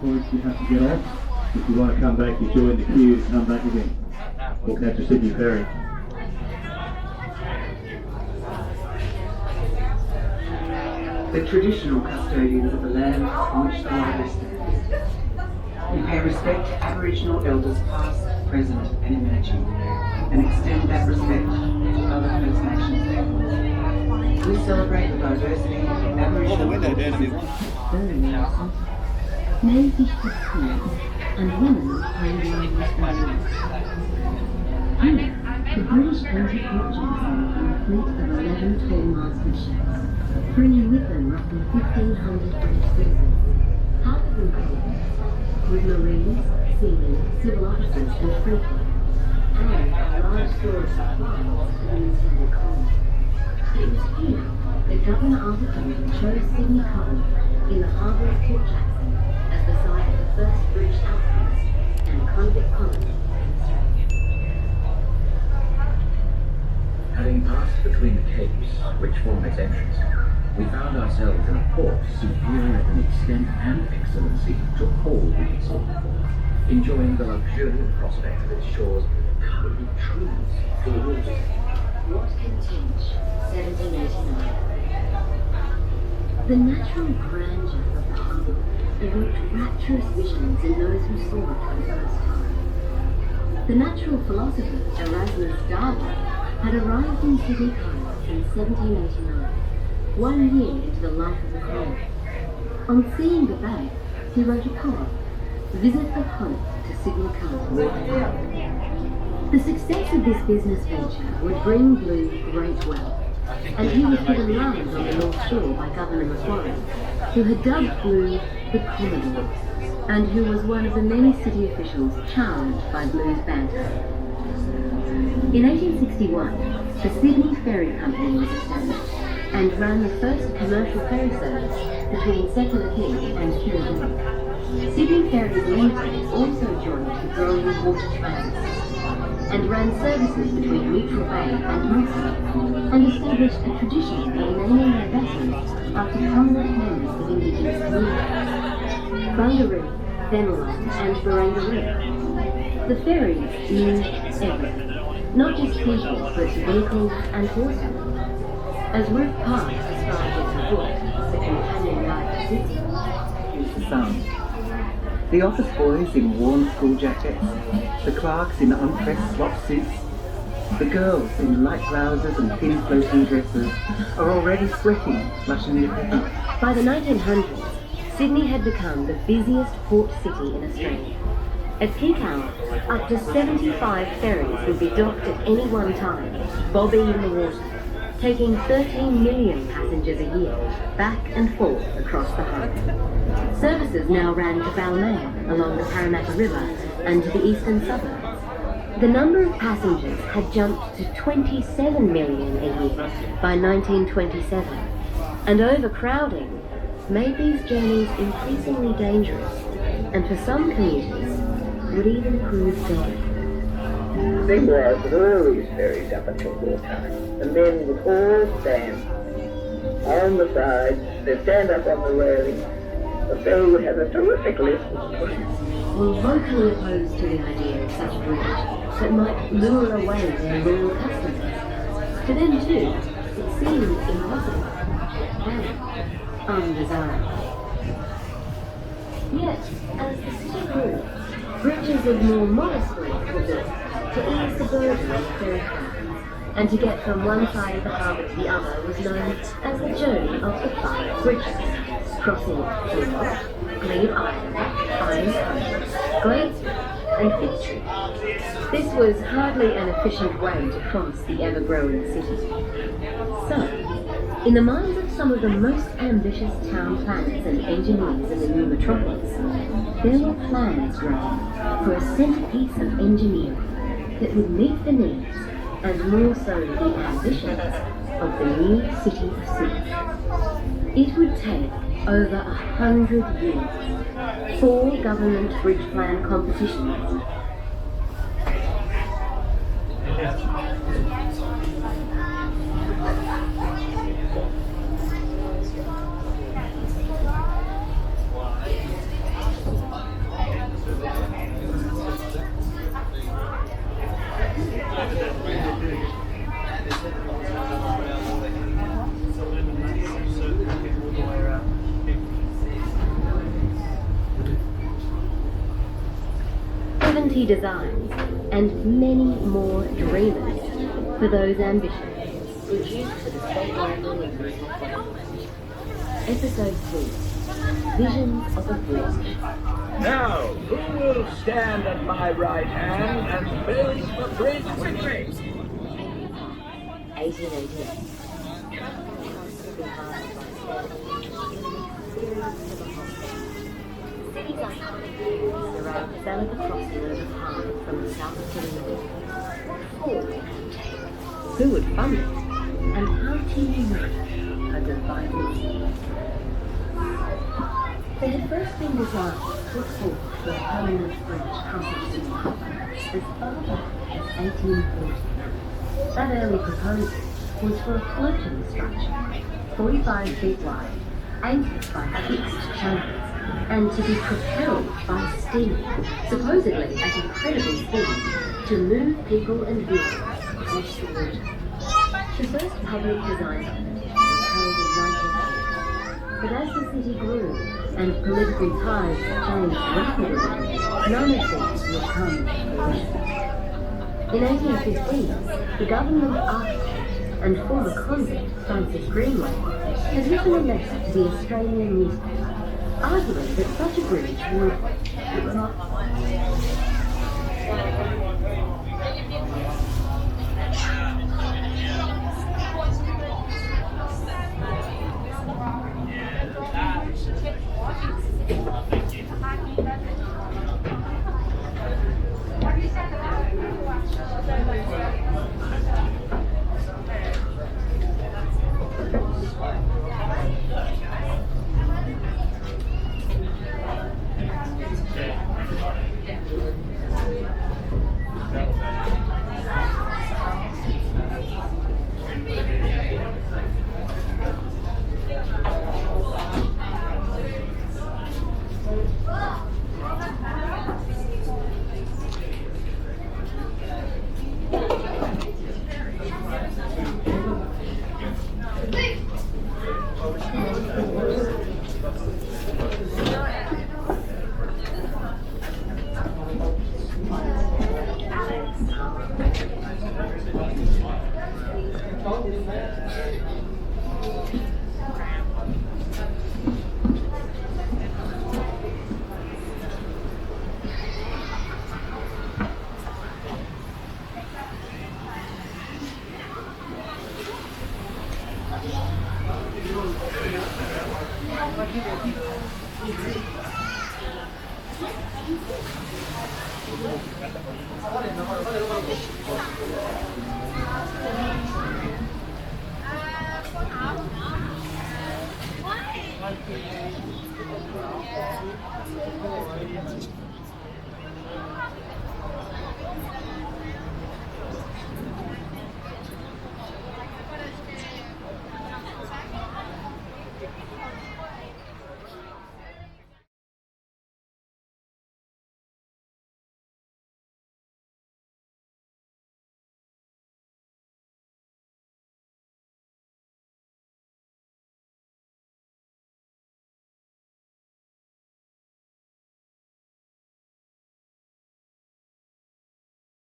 Points you have to get off. If you want to come back, you join the queue to come back again. Or catch a Sydney ferry. The traditional custodians of the land on which the library stands. We pay respect to Aboriginal elders past, present and emerging, and extend that respect to other First Nations peoples. We celebrate the diversity of Aboriginal cultures. Men fished for skins, and women played along with their Here, the British entered Port Jackson in a fleet of 11 tall-masted ships, bringing with them roughly 1,500 British citizens, half of them colonists, with marines, seamen, civil officers and freemen, and a large store of supplies for the intended colony. It was here that Governor Arthur Campbell chose Sydney Harbour in the harbour of Port Jackson as the site of the first British outpost and convict colony in Australia. Having passed between the capes, which form its entrance, we found ourselves in a port superior in extent and excellency to all we had seen before, enjoying the luxuriant prospect of its shores covered with trees to the water. What can change 1789? The natural grandeur of the harbour evoked rapturous visions in those who saw it for the first time. The natural philosopher Erasmus Darwin had arrived in Sydney Harbour in 1789, 1 year into the life of the colony. On seeing the bay, he wrote a poem, Visit of Hope to Sydney Harbour. The success of this business venture would bring Blue great wealth, and he was given land on the North Shore by Governor Macquarie, who had dubbed Blue the Commodore, and who was one of the many city officials charmed by Blue's banter. In 1861, the Sydney Ferry Company was established and ran the first commercial ferry service between Secular King and Kirraboo. Sydney Ferries Limited also joined the growing water transit and ran services between Neutral Bay and Milsons, and established a tradition of naming their vessels after prominent members of Indigenous communities: Bungaroo, Venelong and Barangaroo. The ferries mean everything, not just people, but vehicles and horses. As Ruth Park described in her book, The Companion Guide to Sydney, Here's the sound. The office boys in worn school jackets, the clerks in unpressed slop suits, the girls in light blouses and thin floating dresses are already sweating, flushing their pepper. By the 1900s, Sydney had become the busiest port city in Australia. At peak hour, up to 75 ferries would be docked at any one time, bobbing in the water, taking 13 million passengers a year back and forth across the harbour. Services now ran to Balmain along the Parramatta River and to the eastern suburbs. The number of passengers had jumped to 27 million a year by 1927, and overcrowding made these journeys increasingly dangerous, and for some commuters would even prove deadly. The thing was that all these ferries up until wartime, the men would all stand on the sides, they'd stand up on the railing. The ferry would have a terrific lift. Were vocally opposed to the idea of such a bridge that might lure away their loyal customers. To them too, it seemed impossible and undesirable. Yet, as the city grew, bridges of more modest length were built to ease the burden of ferry crowds, and to get from one side of the harbour to the other was known as the journey of the 5 bridges, crossing Campbells, Glebe Island, Iron Cove, Glades and Fifth Street. This was hardly an efficient way to cross the ever-growing city. So, in the minds of some of the most ambitious town planners and engineers in the new metropolis, there were plans growing for a centerpiece of engineering, that would meet the needs and more so the ambitions of the new city of Sydney. It would take over 100 years, 4 government bridge plan competitions, designs, and many more dreamers for those ambitions. Produced for the State Library of New South Wales. Episode 3, Visions of a Bridge. Now, who will stand at my right hand and build the bridge with me? 1818. City's iconic views around the Bella the crossing over Harbour from the south to the north. What for? Who would fund it? And how to unite a divided city? They had first been designed to put forth for a permanent bridge crossing Sydney Harbour as far back as 1840. That early proposal was for a floating structure, 45 feet wide, anchored by fixed channels, and to be propelled by steam, supposedly at incredible speed, to move people and goods across the water. The first public design competition was held in 1900, but as the city grew and political tides changed rapidly, none of these would come to fruition. In 1815, the government architect and former convict Francis Greenway had written a letter to the Australian newspaper arguing that such a bridge would not.